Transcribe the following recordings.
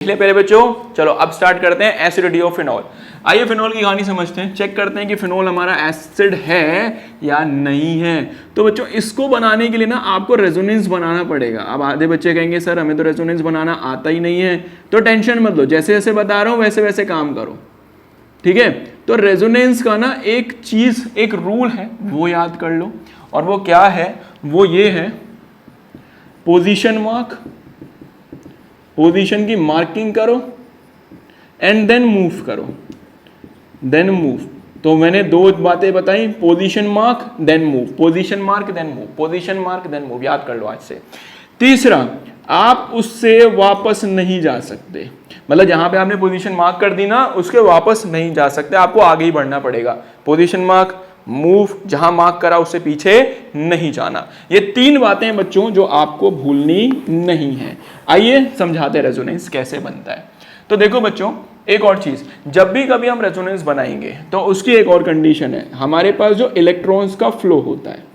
ले पहले बच्चों, चलो अब स्टार्ट करते हैं एसिडिटी ऑफ फिनॉल। आइए फिनॉल की कहानी समझते हैं, चेक करते हैं कि फिनॉल हमारा एसिड है या नहीं है। तो बच्चों इसको बनाने के लिए ना आपको रेजोनेंस बनाना पड़ेगा। अब आधे बच्चे कहेंगे सर हमें तो रेजोनेंस बनाना आता ही नहीं है, तो टेंशन मत लो, जैसे जैसे बता रहा हूं वैसे वैसे काम करो, ठीक है। तो रेजोनेंस का ना एक चीज, एक रूल है वो याद कर लो, और वो क्या है, वो ये है पोजीशन मार्क, पोजीशन की मार्किंग करो एंड देन मूव करो, देन मूव। तो मैंने दो बातें बताई, position mark then move, position mark then move, position mark then move, याद कर लो आज से। तीसरा, आप उससे वापस नहीं जा सकते, मतलब जहां पे आपने पोजीशन मार्क कर दी ना उसके वापस नहीं जा सकते, आपको आगे ही बढ़ना पड़ेगा। पोजीशन मार्क, मूव, जहां मार्क करा उससे पीछे नहीं जाना। ये तीन बातें बच्चों जो आपको भूलनी नहीं है। आइए समझाते हैं रेजोनेंस कैसे बनता है। तो देखो बच्चों, एक और चीज, जब भी कभी हम रेजोनेंस बनाएंगे तो उसकी एक और कंडीशन है, हमारे पास जो इलेक्ट्रॉन्स का फ्लो होता है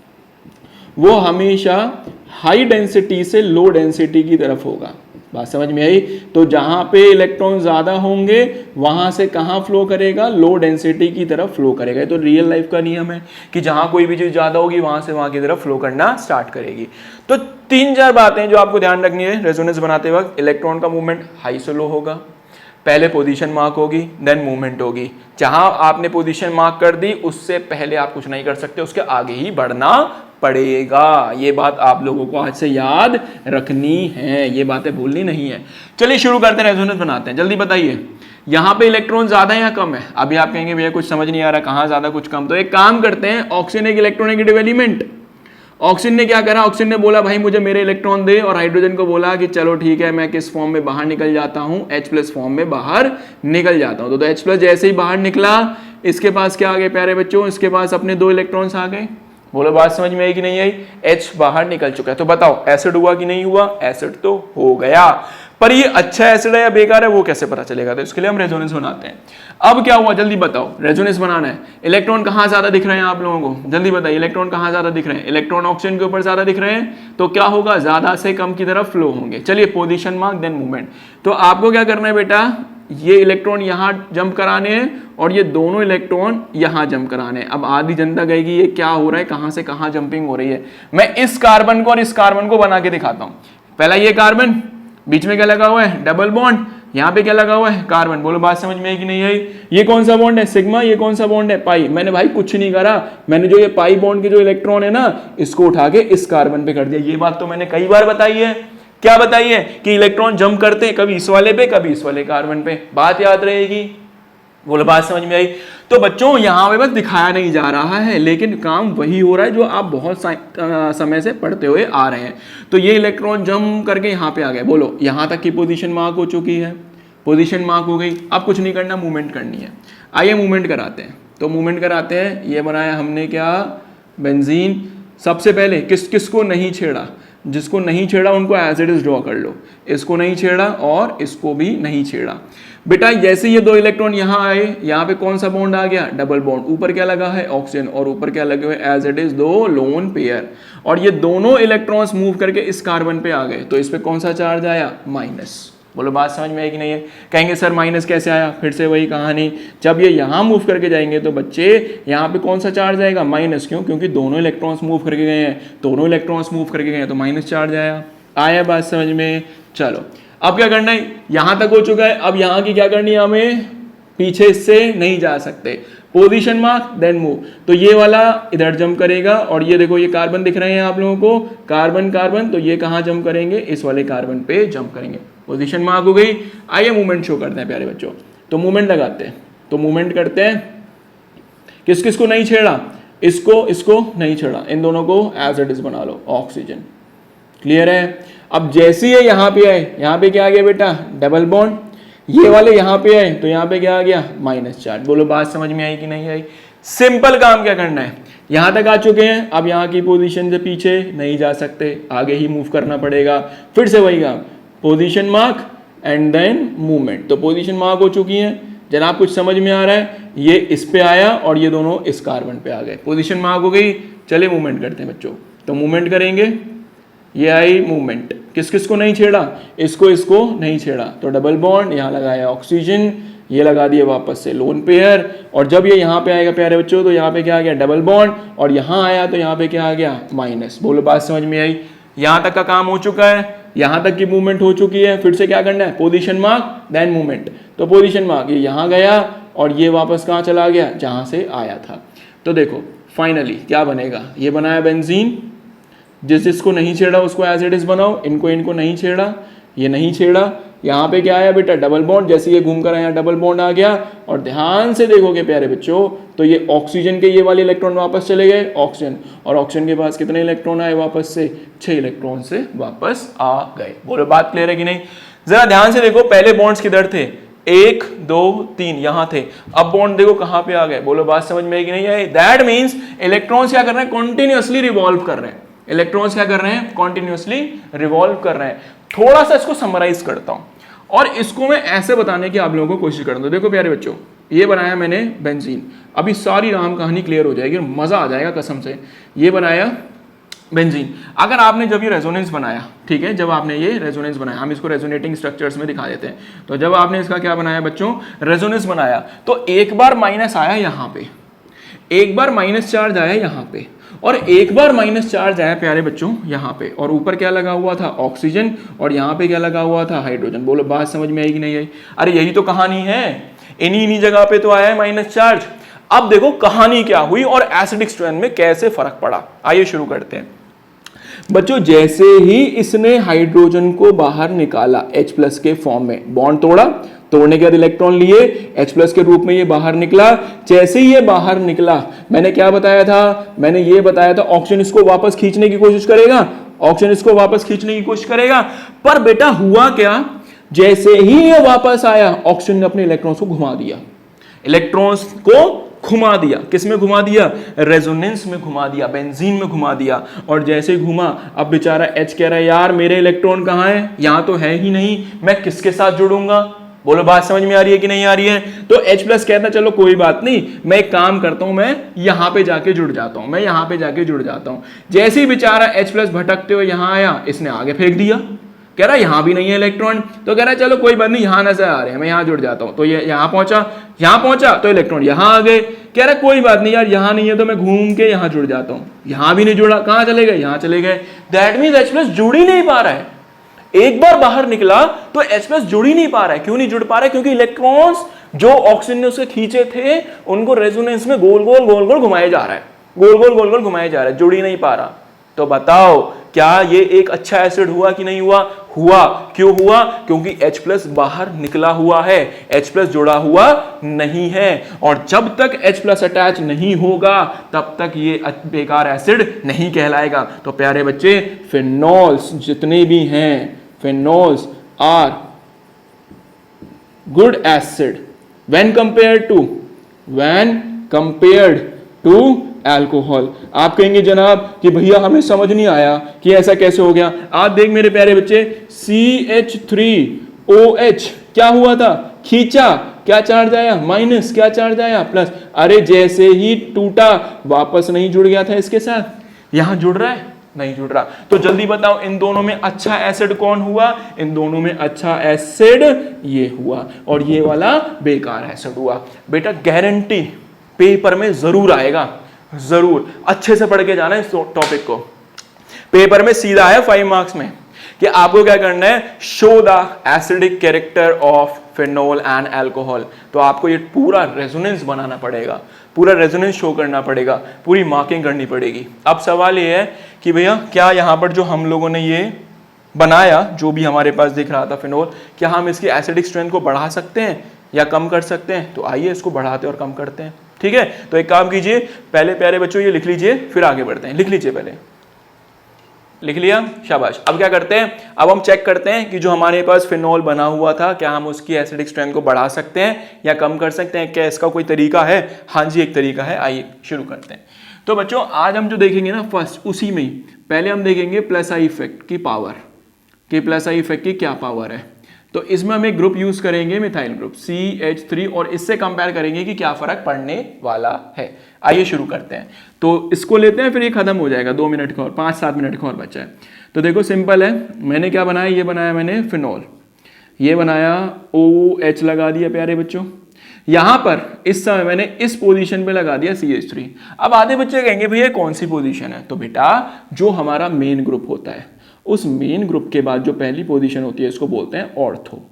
वो हमेशा हाई डेंसिटी से लो डेंसिटी की तरफ होगा। बात समझ में आई? तो जहां पे इलेक्ट्रॉन ज्यादा होंगे वहां से कहां फ्लो करेगा, लो डेंसिटी की तरफ फ्लो करेगा। तो रियल लाइफ का नियम है कि जहां कोई भी चीज ज्यादा होगी वहां से वहां की तरफ फ्लो करना स्टार्ट करेगी। तो 3-4 बातें जो आपको ध्यान रखनी है रेजोनेंस बनाते वक्त, इलेक्ट्रॉन का मूवमेंट हाई से लो होगा, पहले पोजीशन मार्क होगी देन मूवमेंट होगी। जहां आपने पोजीशन मार्क कर दी उससे पहले आप कुछ नहीं कर सकते, उसके आगे ही बढ़ना पड़ेगा। ये बात आप लोगों को आज से याद रखनी है, ये बातें भूलनी नहीं है। चलिए शुरू करते हैं, रेजोनेंस बनाते हैं। जल्दी बताइए, यहां पे इलेक्ट्रॉन ज्यादा है या कम है? अभी आप कहेंगे भैया कुछ समझ नहीं आ रहा, कहां ज्यादा कुछ कम। तो एक काम करते हैं, ऑक्सीजन एक इलेक्ट्रोनेगेटिव एलिमेंट, ऑक्सीजन ने क्या करा, ऑक्सीजन ने बोला भाई मुझे मेरे इलेक्ट्रॉन दे, और हाइड्रोजन को बोला कि चलो ठीक है मैं किस फॉर्म में बाहर निकल जाता हूं, H+ फॉर्म में बाहर निकल जाता हूं। तो H+ जैसे ही बाहर निकला, इसके पास क्या आ गए प्यारे बच्चों, इसके पास अपने 2 इलेक्ट्रॉन्स आ गए। बोलो बात समझ में आई कि नहीं आई? H बाहर निकल चुका है। तो बताओ एसिड हुआ कि नहीं हुआ? एसिड तो हो गया, पर ये अच्छा एसिड है या बेकार है वो कैसे पता चलेगा? तो इसके लिए हम रेजोनेंस बनाते हैं। अब क्या हुआ जल्दी बताओ, रेजोनेंस बनाना है। इलेक्ट्रॉन कहां ज्यादा दिख रहे हैं आप लोगों को, जल्दी बताइए, इलेक्ट्रॉन कहां ज्यादा दिख रहे हैं? इलेक्ट्रॉन ऑक्सीजन के ऊपर ज्यादा दिख रहे हैं, तो क्या होगा, ज्यादा से कम की तरफ फ्लो होंगे। चलिए पोजीशन मार्क देन मूवमेंट। तो आपको क्या करना है बेटा, ये इलेक्ट्रॉन यहां जंप कराने हैं और ये दोनों इलेक्ट्रॉन यहां जंप कराने हैं। अब आधी जनता कहेगी ये क्या हो रहा है, कहां से कहां जंपिंग हो रही है। मैं इस कार्बन को और इस कार्बन को बना के दिखाता हूं। पहला ये कार्बन, बीच में क्या लगा हुआ है, डबल बॉन्ड, यहाँ पे क्या लगा हुआ है, कार्बन। बोलो बात समझ में आई कि नहीं आई? ये कौन सा बॉन्ड है, सिग्मा, ये कौन सा बॉन्ड है, पाई। मैंने भाई कुछ नहीं करा, मैंने जो ये पाई बॉन्ड के जो इलेक्ट्रॉन है ना इसको उठा के इस कार्बन पे कर दिया। ये बात तो मैंने कई बार बताई है। क्या बताई है? कि इलेक्ट्रॉन जंप करते हैं कभी इस वाले पे कभी इस वाले कार्बन पे। बात याद रहेगी? बोलो बात समझ में आई? तो बच्चों यहां पे बस दिखाया नहीं जा रहा है, लेकिन काम वही हो रहा है जो आप बहुत समय से पढ़ते हुए आ रहे हैं। तो ये इलेक्ट्रॉन जंप करके यहाँ पे आ गए। बोलो यहां तक की पोजीशन मार्क हो चुकी है, पोजीशन मार्क हो गई। अब कुछ नहीं करना, मूवमेंट करनी है। आइए मूवमेंट कराते हैं। तो मूवमेंट कराते हैं। ये बनाया हमने क्या, बेंजीन। सबसे पहले किस किस को नहीं छेड़ा, जिसको नहीं छेड़ा उनको एज इट इज ड्रॉ कर लो। इसको नहीं छेड़ा और इसको भी नहीं छेड़ा। बेटा जैसे ये 2 इलेक्ट्रॉन यहाँ आए, यहाँ पे कौन सा बॉन्ड आ गया, डबल बॉन्ड। ऊपर क्या लगा है, ऑक्सीजन, और ऊपर क्या लगे हुए, as it is 2 lone pair. और ये दोनों इलेक्ट्रॉन्स मूव करके इस कार्बन पे आ गए, तो इस पे कौन सा चार्ज आया, माइनस। बोलो बात समझ में आई कि नहीं है? कहेंगे सर माइनस कैसे आया, फिर से वही कहानी, जब ये यहाँ मूव करके जाएंगे तो बच्चे यहाँ पे कौन सा चार्ज आएगा, माइनस। क्यों? क्योंकि दोनों इलेक्ट्रॉन्स मूव करके गए हैं, दोनों इलेक्ट्रॉन्स मूव करके गए हैं तो माइनस चार्ज आया। आया बात समझ में? चलो अब क्या करना है, यहाँ तक हो चुका है। अब यहाँ की क्या करनी है हमें, पीछे इससे नहीं जा सकते, पोजीशन मार्क देन मूव। तो ये वाला इधर जंप करेगा, और ये देखो ये कार्बन दिख रहे हैं आप लोगों को, कार्बन कार्बन, तो ये कहाँ जंप करेंगे, इस वाले कार्बन पे जंप करेंगे। पोजीशन मार्क हो गई। आइए मूवमेंट शो करते हैं प्यारे बच्चों। तो मूवमेंट लगाते हैं, तो मूवमेंट करते हैं। किस किस को नहीं छेड़ा, इसको इसको नहीं छेड़ा, इन दोनों को एज इट इज बना लो, ऑक्सीजन। क्लियर है? अब जैसे ये यहाँ पे आए, यहाँ पे क्या आ गया बेटा, डबल बॉन्ड। ये वाले यहाँ पे आए तो यहाँ पे क्या आ गया, माइनस चार्ज। बोलो बात समझ में आई कि नहीं आई? सिंपल काम क्या करना है, यहाँ तक आ चुके हैं, अब यहाँ की पोजीशन से पीछे नहीं जा सकते, आगे ही मूव करना पड़ेगा। फिर से वही काम, position mark and then movement. तो पोजीशन मार्क हो चुकी है, जनाब कुछ समझ में आ रहा है? ये इस पे आया और ये दोनों इस कार्बन पे आ गए, पोजीशन मार्क हो गई। चलिए मूवमेंट करते हैं बच्चों। तो मूवमेंट करेंगे, ये आई मूवमेंट, किस किस को नहीं छेड़ा, इसको इसको नहीं छेड़ा, तो डबल बॉन्ड, यहाँ लगाया ऑक्सीजन, ये लगा दिए वापस से लोन पेयर, और जब ये यहाँ पे आएगा प्यारे बच्चों तो यहाँ पे क्या आ गया डबल बॉन्ड, और यहाँ आया तो यहाँ पे क्या आ गया माइनस। बोलो बात समझ में आई? यहाँ तक का काम हो चुका है, यहाँ तक की मूवमेंट हो चुकी है। फिर से क्या करना है, पोजीशन मार्क देन मूवमेंट। तो पोजीशन मार्क ये यहाँ गया और ये वापस कहाँ चला गया, जहाँ से आया था। तो देखो फाइनली क्या बनेगा, ये बनाया बेंजीन, जिसको नहीं छेड़ा उसको एज इट इज बनाओ, इनको नहीं छेड़ा, ये नहीं छेड़ा, यहाँ पे क्या आया बेटा डबल बॉन्ड, जैसे ये घूम कर आया डबल बॉन्ड आ गया। और ध्यान से देखोगे प्यारे बच्चों तो ये ऑक्सीजन के ये वाले इलेक्ट्रॉन वापस चले गए ऑक्सीजन, और ऑक्सीजन के पास कितने इलेक्ट्रॉन आए वापस से, 6 इलेक्ट्रॉन से वापस आ गए। बोलो बात क्लियर है कि नहीं? जरा ध्यान से देखो, पहले बॉन्ड्स किधर थे, 1 2 3 यहाँ थे, अब बॉन्ड देखो कहाँ पे आ गए। बोलो बात समझ में आई कि नहीं आई? दैट मीन्स इलेक्ट्रॉन्स क्या कर रहे हैं, कॉन्टिन्यूअसली रिवॉल्व कर रहे हैं। इलेक्ट्रॉन्स क्या कर रहे हैं, कॉन्टिन्यूअसली रिवॉल्व कर रहे हैं। थोड़ा सा इसको समराइज करता हूं और इसको मैं ऐसे बताने की आप लोगों को कोशिश करता हूं। देखो प्यारे बच्चों, ये बनाया मैंने बेंजीन, अभी सारी राम कहानी क्लियर हो जाएगी और मजा आ जाएगा कसम से। ये बनाया बेंजीन, अगर आपने जब ये रेजोनेंस बनाया, ठीक है, जब आपने ये रेजोनेंस बनाया, हम इसको रेजोनेटिंग स्ट्रक्चर्स में दिखा देते हैं, तो जब आपने इसका क्या बनाया बच्चों, रेजोनेंस बनाया, तो एक बार माइनस आया यहाँ पे, एक बार माइनस चार्ज आया यहाँ पे, और एक बार माइनस चार्ज आया प्यारे बच्चों यहाँ पे, और ऊपर क्या लगा हुआ था ऑक्सीजन, और यहाँ पे क्या लगा हुआ था हाइड्रोजन। बोलो बात समझ में आई कि नहीं आई? अरे यही तो कहानी है, इन्हीं जगह पे तो आया है माइनस चार्ज। अब देखो कहानी क्या हुई और एसिडिक स्ट्रेंथ में कैसे फर्क पड़ा। आइए शुरू करते हैं बच्चों। जैसे ही इसने हाइड्रोजन को बाहर निकाला H+ के फॉर्म में, बॉन्ड तोड़ा, तोड़ने के बाद इलेक्ट्रॉन लिए, H+ के रूप में ये बाहर निकला। जैसे ही ये बाहर निकला, मैंने क्या बताया था, मैंने ये बताया था ऑक्सीजन इसको वापस खींचने की कोशिश करेगा, ऑक्सीजन इसको वापस खींचने की कोशिश करेगा। पर बेटा हुआ क्या, जैसे ही ये वापस आया ऑक्सीजन ने अपने इलेक्ट्रॉन्स को घुमा दिया, इलेक्ट्रॉन्स को घुमा दिया। किस में घुमा दिया, रेजोनेंस में घुमा दिया, बेंजीन में घुमा दिया। और जैसे ही घुमा, अब बेचारा H कह रहा है यार मेरे इलेक्ट्रॉन कहाँ है, यहां तो है ही नहीं, मैं किसके साथ जुड़ूंगा। बोलो बात समझ में आ रही है कि नहीं आ रही है? तो H+ कहता चलो कोई बात नहीं, मैं एक काम करता हूं, मैं यहां पे जाके जुड़ जाता हूं, मैं यहां पे जाके जुड़ जाता हूं। जैसे ही बेचारा H+ भटकते हुए यहां आया, इसने आगे फेंक दिया, कह रहा यहां भी नहीं है इलेक्ट्रॉन, तो कह रहा है चलो कोई बात नहीं, यहां नजर आ रहे हैं, मैं यहां जुड़ जाता हूं। तो ये यहां पहुंचा तो इलेक्ट्रॉन यहां आ गए, कह रहा कोई बात नहीं यार, यहां नहीं है तो मैं घूम के यहां जुड़ जाता हूं, यहां भी नहीं जुड़ा, कहां चले गए, यहां चले गए। दैट मींस H+ जुड़ ही नहीं पा रहा है। एक बार बाहर निकला तो H+ जुड़ ही नहीं पा रहा है। क्यों नहीं जुड़ पा रहा है? क्योंकि इलेक्ट्रॉन्स जो ऑक्सीजन ने उसे खींचे थे उनको रेजोनेंस में गोल गोल घुमाए जा रहा है, गोल गोल घुमाए जा रहा है, जुड़ ही नहीं पा रहा। तो बताओ क्या ये एक अच्छा एसिड हुआ कि नहीं हुआ? हुआ। क्यों हुआ? क्योंकि H+ बाहर निकला हुआ है, H+ जुड़ा हुआ नहीं है, और जब तक H+ अटैच नहीं होगा तब तक ये बेकार एसिड नहीं कहलाएगा। तो प्यारे बच्चे, फिनोल्स जितने भी हैं, phenols are good acid when compared to alcohol. आप कहेंगे जनाब कि भैया हमें समझ नहीं आया कि ऐसा कैसे हो गया। आप देख मेरे प्यारे बच्चे, CH3OH क्या हुआ था, खींचा, क्या चार्ज आया माइनस, क्या चार्ज आया प्लस। अरे जैसे ही टूटा वापस नहीं जुड़ गया था इसके साथ, यहां जुड़ रहा है, नहीं जुड़ रहा। तो जल्दी बताओ इन दोनों में अच्छा एसिड कौन हुआ? इन दोनों में अच्छा एसिड ये हुआ, और ये वाला बेकार एसिड हुआ। बेटा गारंटी पेपर में जरूर आएगा, जरूर अच्छे से पढ़ के जाना इस टॉपिक को। पेपर में सीधा है 5 मार्क्स में कि आपको क्या करना है, show the acidic character of phenol and alcohol. तो आपको ये पूरा रेजोनेंस बनाना पड़ेगा, पूरा रेजोनेंस शो करना पड़ेगा, पूरी मार्किंग करनी पड़ेगी। अब सवाल ये है कि भैया क्या यहाँ पर जो हम लोगों ने ये बनाया, जो भी हमारे पास दिख रहा था फिनोल, क्या हम इसकी एसिडिक स्ट्रेंथ को बढ़ा सकते हैं या कम कर सकते हैं? तो आइए इसको बढ़ाते और कम करते हैं। ठीक है, तो एक काम कीजिए, पहले प्यारे बच्चों ये लिख लीजिए, फिर आगे बढ़ते हैं। लिख लीजिए, पहले लिख लिया, शाबाश। अब क्या करते हैं, अब हम चेक करते हैं कि जो हमारे पास फिनोल बना हुआ था, क्या हम उसकी एसिडिक स्ट्रेंथ को बढ़ा सकते हैं या कम कर सकते हैं? क्या इसका कोई तरीका है? हाँ जी, एक तरीका है। आइए शुरू करते हैं। तो बच्चों आज हम जो देखेंगे ना, फर्स्ट उसी में ही पहले हम देखेंगे प्लस आई इफेक्ट की पावर, कि प्लस आई इफेक्ट की क्या पावर है। तो इसमें हम एक ग्रुप यूज करेंगे, मिथाइल ग्रुप CH3, और इससे कंपेयर करेंगे कि क्या फर्क पड़ने वाला है। आइए शुरू करते हैं। तो इसको लेते हैं, फिर ये खत्म हो जाएगा, 2 मिनट का और 5-7 मिनट का और बचा है। तो देखो सिंपल है, मैंने क्या बनाया, ये बनाया मैंने फिनॉल, ये बनाया OH लगा दिया प्यारे बच्चों। यहां पर इस समय मैंने इस पोजीशन पे लगा दिया CH3। अब आधे बच्चे कहेंगे भैया कौन सी पोजीशन है, तो बेटा जो हमारा मेन ग्रुप होता है उस मेन ग्रुप के बाद जो पहली पोजीशन होती है इसको बोलते हैं ऑर्थो,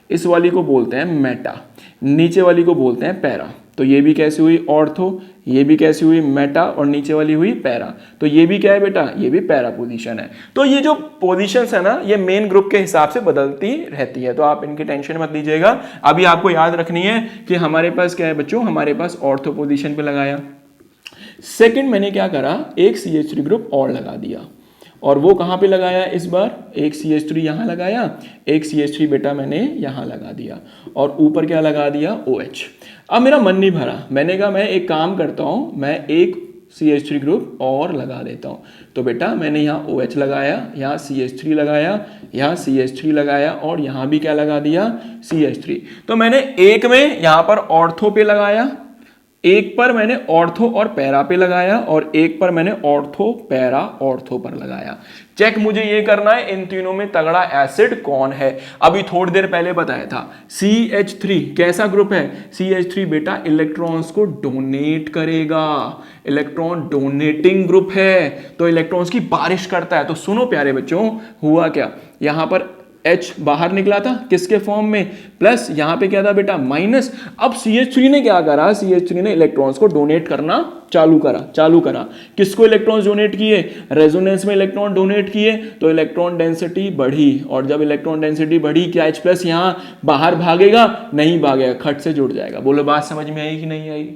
इस वाली को बोलते हैं मेटा, नीचे वाली को बोलते हैं पैरा। तो ये भी कैसी हुई ऑर्थो, ये भी कैसी हुई मेटा, और नीचे वाली हुई पैरा। तो ये भी क्या है बेटा, ये भी पैरा पोजीशन है। तो ये जो पोजीशंस है ना ये मेन ग्रुप के हिसाब से बदलती रहती है, तो आप इनकी टेंशन मत लीजिएगा। अभी आपको याद रखनी है कि हमारे पास क्या है बच्चों, हमारे पास ऑर्थो पोजीशन पे लगाया। सेकंड मैंने क्या करा, एक CH3 ग्रुप और लगा दिया, और वो कहाँ पे लगाया इस बार, एक CH3 यहाँ लगाया, एक CH3 बेटा मैंने यहाँ लगा दिया, और ऊपर क्या लगा दिया OH। अब मेरा मन नहीं भरा, मैंने कहा मैं एक काम करता हूँ, मैं एक CH3 ग्रुप और लगा देता हूँ। तो बेटा मैंने यहाँ OH लगाया, यहाँ CH3 लगाया, यहाँ CH3 लगाया, और यहाँ भी क्या लगा दिया CH3। तो मैंने एक में यहाँ पर ऑर्थो पे लगाया, एक पर मैंने ऑर्थो और पैरा पे लगाया, और एक पर मैंने ऑर्थो पैरा ऑर्थो पर लगाया। चेक मुझे ये करना है इन तीनों में तगड़ा एसिड कौन है। अभी थोड़ी देर पहले बताया था CH3 कैसा ग्रुप है, CH3 बेटा इलेक्ट्रॉन्स को डोनेट करेगा, इलेक्ट्रॉन डोनेटिंग ग्रुप है, तो इलेक्ट्रॉन्स की बारिश करता है। तो सुनो प्यारे बच्चों, हुआ क्या, यहां पर H बाहर निकला था किसके फॉर्म में, प्लस यहां पे क्या था बेटा माइनस। अब CH3 ने क्या करा, CH3 ने इलेक्ट्रॉन्स को डोनेट करना चालू करा। किसको इलेक्ट्रॉन्स डोनेट किए, रेजोनेंस में इलेक्ट्रॉन डोनेट किए, तो इलेक्ट्रॉन डेंसिटी बढ़ी, और जब इलेक्ट्रॉन डेंसिटी बढ़ी क्या H प्लस यहां बाहर भागेगा, नहीं भागेगा, खट से जुड़ जाएगा। बोलो बात समझ में आई कि नहीं आई,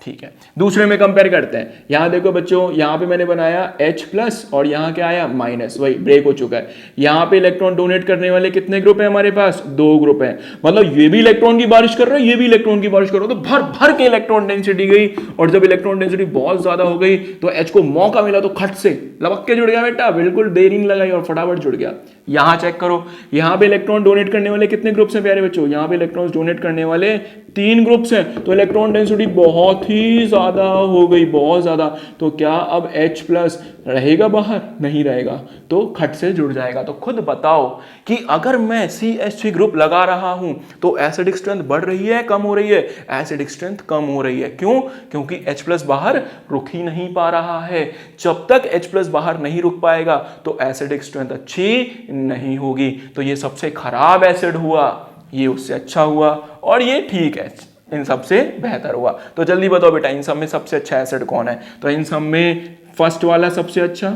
ठीक है। दूसरे में कंपेयर करते हैं, यहां देखो बच्चों, यहां पे मैंने बनाया H प्लस और यहां क्या आया माइनस, वही ब्रेक हो चुका है। यहां पे इलेक्ट्रॉन डोनेट करने वाले कितने ग्रुप है हमारे पास, 2 ग्रुप है, मतलब ये भी इलेक्ट्रॉन की बारिश कर रहा है, ये भी इलेक्ट्रॉन की बारिश कर रहा है, तो भर भर के इलेक्ट्रॉन डेंसिटी गई, और जब इलेक्ट्रॉन डेंसिटी बहुत ज्यादा हो गई तो H को मौका मिला तो खट से लपक के जुड़ गया बेटा, बिल्कुल देरी नहीं लगाई और फटाफट जुड़ गया। यहां चेक करो, यहां पे इलेक्ट्रॉन डोनेट करने वाले कितने ग्रुप्स हैं प्यारे बच्चों, यहां पे इलेक्ट्रॉन्स डोनेट करने वाले 3 ग्रुप्स हैं, तो इलेक्ट्रॉन डेंसिटी बहुत ही ज्यादा हो गई, बहुत ज्यादा। तो क्या अब H प्लस रहेगा बाहर, नहीं रहेगा, तो खट से जुड़ जाएगा। तो खुद बताओ कि अगर मैं CH3 ग्रुप लगा रहा हूं तो एसिडिक स्ट्रेंथ बढ़ रही है कम हो रही है, एसिडिक स्ट्रेंथ कम हो रही है। क्यों, क्योंकि H प्लस बाहर रुक ही नहीं पा रहा है। जब तक H प्लस बाहर नहीं रुक पाएगा तो एसिडिक स्ट्रेंथ अच्छी नहीं होगी। तो ये सबसे खराब एसिड हुआ, ये उससे अच्छा हुआ, और ये ठीक है, इन सब से बेहतर हुआ। तो जल्दी बताओ बेटा इन सब में सबसे अच्छा एसिड कौन है, तो इन सब में फर्स्ट वाला सबसे अच्छा,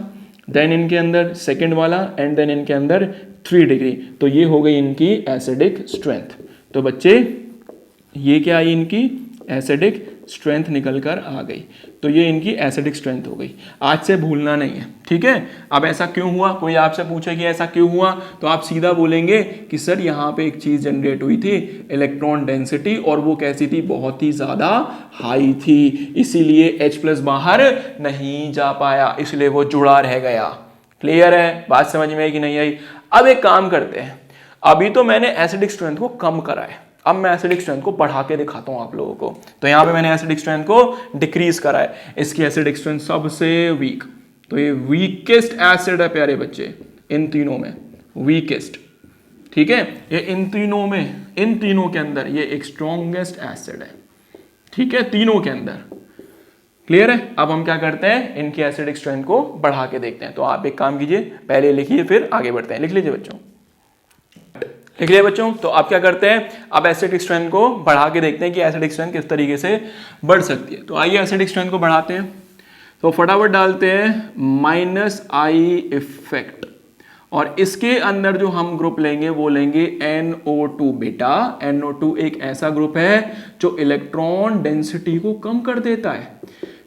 देन इनके अंदर सेकंड वाला, एंड देन इनके अंदर 3 डिग्री। तो ये हो गई इनकी एसिडिक स्ट्रेंथ। तो बच्चे ये क्या आई, इनकी एसिडिक स्ट्रेंथ निकल कर आ गई। तो ये इनकी एसिडिक स्ट्रेंथ हो गई। आज से भूलना नहीं है, ठीक है। अब ऐसा क्यों हुआ, कोई आपसे पूछे कि ऐसा क्यों हुआ, तो आप सीधा बोलेंगे कि सर यहाँ पे एक चीज जनरेट हुई थी, इलेक्ट्रॉन डेंसिटी, और वो कैसी थी, बहुत ही ज्यादा हाई थी, इसीलिए H प्लस बाहर नहीं जा पाया, इसलिए वो जुड़ा रह गया। क्लियर है, बात समझ में आई कि नहीं आई। अब एक काम करते हैं, अभी तो मैंने एसिडिक स्ट्रेंथ को कम करा है, अब मैं एसिडिक स्ट्रेंथ को बढ़ा के दिखाता हूं आप लोगों को। तो यहां पे मैंने एसिडिक स्ट्रेंथ को डिक्रीज करा है, इसकी एसिडिक स्ट्रेंथ सबसे वीक, तो ये वीकेस्ट एसिड है प्यारे बच्चे, इन तीनों में वीकेस्ट, ठीक है। ये इन तीनों के अंदर ये एक स्ट्रॉन्गेस्ट एसिड है, ठीक है, तीनों के अंदर। क्लियर है। अब हम क्या करते हैं, इनकी एसिडिक स्ट्रेंथ को बढ़ा के देखते हैं। तो आप एक काम कीजिए, पहले लिखिए फिर आगे बढ़ते हैं। लिख लीजिए बच्चों, लिख लिया बच्चों। तो आप क्या करते हैं, अब एसिडिक स्ट्रेंथ को बढ़ा के देखते हैं कि एसिडिक स्ट्रेंथ किस तरीके से बढ़ सकती है। तो आइए एसिडिक स्ट्रेंथ को बढ़ाते हैं। तो फटाफट डालते हैं -I इफेक्ट, और इसके अंदर जो हम ग्रुप लेंगे वो लेंगे NO2 बेटा। NO2 एक ऐसा ग्रुप है जो इलेक्ट्रॉन डेंसिटी को कम कर देता है,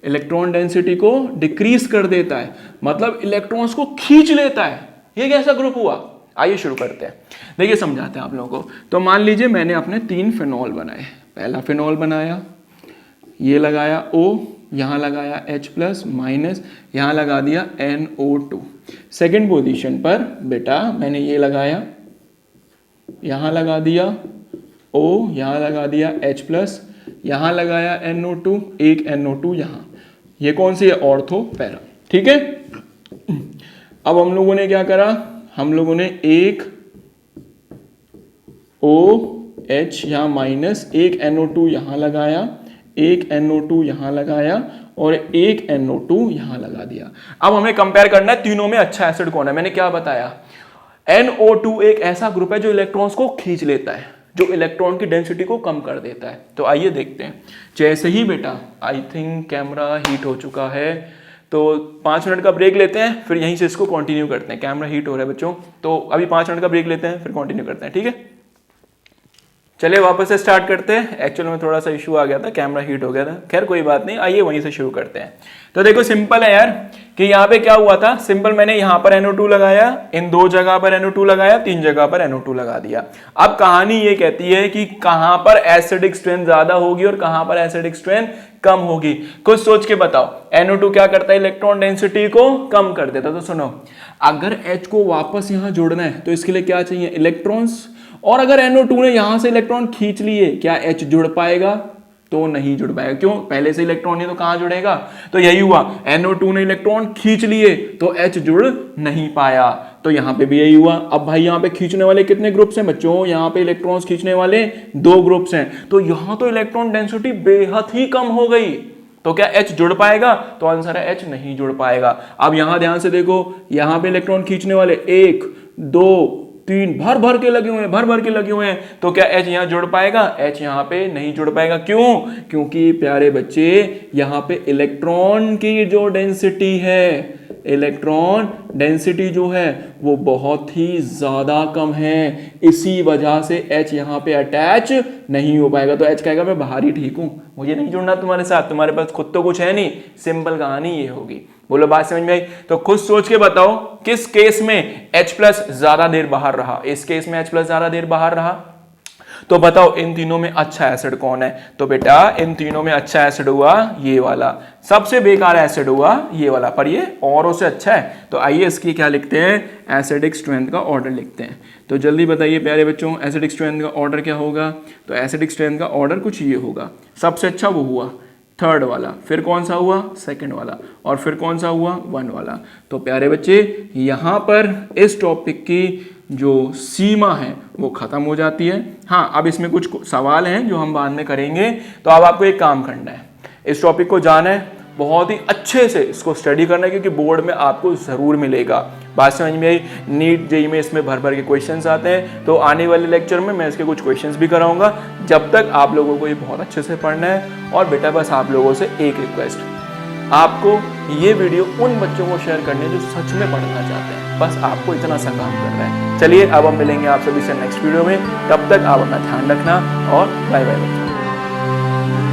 इलेक्ट्रॉन डेंसिटी को डिक्रीज कर देता है, मतलब इलेक्ट्रॉन्स को खींच लेता है। ये कैसा ग्रुप हुआ, आइए शुरू करते हैं। देखिए समझाते हैं आप लोगों को। तो मान लीजिए मैंने अपने 3 फिनॉल बनाए, पहला फिनॉल बनाया, ये लगाया O, यहाँ लगाया H प्लस माइनस, यहाँ लगा दिया NO2। सेकेंड पोजीशन पर बेटा मैंने ये लगाया, यहाँ लगा दिया O, यहाँ लगा दिया H प्लस, यहाँ लगाया NO2, एक NO2 यहाँ। ये कौन सी है, ऑर्थो पैरा, ठीक है। अब हम लोगों ने क्या करा, हम लोगों ने एक OH यहाँ माइनस, एक NO2 यहाँ लगाया, एक NO2 यहाँ लगाया और एक NO2 यहाँ लगा दिया। अब हमें कंपेयर करना है तीनों में अच्छा एसिड कौन है। मैंने क्या बताया, NO2 एक ऐसा ग्रुप है जो इलेक्ट्रॉन्स को खींच लेता है, जो इलेक्ट्रॉन की डेंसिटी को कम कर देता है। तो आइए देखते हैं। जैसे ही बेटा, आई थिंक कैमरा हीट हो चुका है, तो 5 मिनट का ब्रेक लेते हैं, फिर यहीं से इसको कंटिन्यू करते हैं। कैमरा हीट हो रहा है बच्चों, तो अभी 5 मिनट का ब्रेक लेते हैं, फिर कंटिन्यू करते हैं, ठीक है। चलिए वापस से स्टार्ट करते हैं। एक्चुअल में थोड़ा सा इशू आ गया था, कैमरा हीट हो गया था, खैर कोई बात नहीं, आइए वहीं से शुरू करते हैं। तो देखो सिंपल है यार कि यहाँ पे क्या हुआ था, सिंपल मैंने यहाँ पर NO2 लगाया, इन 2 जगह पर NO2 लगाया, 3 जगह पर NO2 लगा दिया। अब कहानी ये कहती है कि कहां पर एसिडिक स्ट्रेंथ ज्यादा होगी और कहां पर एसिडिक स्ट्रेंथ कम होगी। कुछ सोच के बताओ। NO2 क्या करता है, इलेक्ट्रॉन डेंसिटी को कम कर देता। तो सुनो, अगर H को वापस यहां जोड़ना है तो इसके लिए क्या चाहिए, इलेक्ट्रॉन्स। और अगर NO2 ने यहां से इलेक्ट्रॉन खींच लिए, क्या H जुड़ पाएगा, तो नहीं जुड़ पाएगा। क्यों, पहले से इलेक्ट्रॉन है तो कहां जुड़ेगा। तो यही हुआ, NO2 ने इलेक्ट्रॉन खींच लिए तो H जुड़ नहीं पाया। तो यहां पे भी यही हुआ। अब भाई यहां पे खींचने वाले कितने ग्रुप्स हैं बच्चों, यहां पे इलेक्ट्रॉन्स खींचने वाले 2 ग्रुप्स हैं। तो यहां तो इलेक्ट्रॉन डेंसिटी बेहद ही कम हो गई। तो क्या H जुड़ पाएगा, तो आंसर है H नहीं जुड़ पाएगा। अब यहां ध्यान से देखो, यहां पे इलेक्ट्रॉन खींचने वाले 1 2 3 भर भर के लगे हुए हैं, भर भर के लगे हुए हैं। तो क्या H यहां जुड़ पाएगा, H यहां पे नहीं जुड़ पाएगा। क्यों, क्योंकि प्यारे बच्चे यहां पे इलेक्ट्रॉन की जो डेंसिटी है, इलेक्ट्रॉन डेंसिटी जो है वो बहुत ही ज्यादा कम है। इसी वजह से H यहां पे अटैच नहीं हो पाएगा। तो H कहेगा मैं बाहर ही ठीक हूं, मुझे नहीं जुड़ना तुम्हारे साथ, तुम्हारे पास खुद तो कुछ है नहीं। सिंपल कहानी ये होगी। बोलो बात समझ में आई। तो खुद सोच के बताओ किस केस में H प्लस ज्यादा देर बाहर रहा। इस केस में H प्लस ज्यादा देर बाहर रहा। तो बताओ इन तीनों में अच्छा एसिड कौन है। तो बेटा इन तीनों में अच्छा एसिड हुआ ये वाला, सबसे बेकार एसिड हुआ ये वाला, पर ये औरों से अच्छा है। तो आइए इसकी क्या लिखते हैं, एसिडिक स्ट्रेंथ का ऑर्डर लिखते हैं। तो जल्दी बताइए प्यारे बच्चों, एसिडिक स्ट्रेंथ का ऑर्डर क्या होगा। तो एसिडिक स्ट्रेंथ का ऑर्डर कुछ ये होगा, सबसे अच्छा वो हुआ 3rd वाला, फिर कौन सा हुआ 2nd वाला, और फिर कौन सा हुआ 1 वाला। तो प्यारे बच्चे यहाँ पर इस टॉपिक की जो सीमा है वो खत्म हो जाती है। हाँ, अब इसमें कुछ सवाल हैं जो हम बाद में करेंगे। तो अब आपको एक काम करना है, इस टॉपिक को जाना है, बहुत ही अच्छे से इसको स्टडी करना है, क्योंकि बोर्ड में आपको जरूर मिलेगा। बात समझ में आई। नीट जेईई में इसमें भर भर के क्वेश्चंस आते हैं। तो आने वाले लेक्चर में मैं इसके कुछ क्वेश्चंस भी कराऊंगा। जब तक आप लोगों को ये बहुत अच्छे से पढ़ना है। और बेटा बस आप लोगों से एक रिक्वेस्ट, आपको ये वीडियो उन बच्चों को शेयर करने जो सच में पढ़ना चाहते हैं। बस आपको इतना सा काम करना है। चलिए अब हम मिलेंगे आप सभी से नेक्स्ट वीडियो में। तब तक आप अपना ध्यान रखना और बाय बाय बच्चों।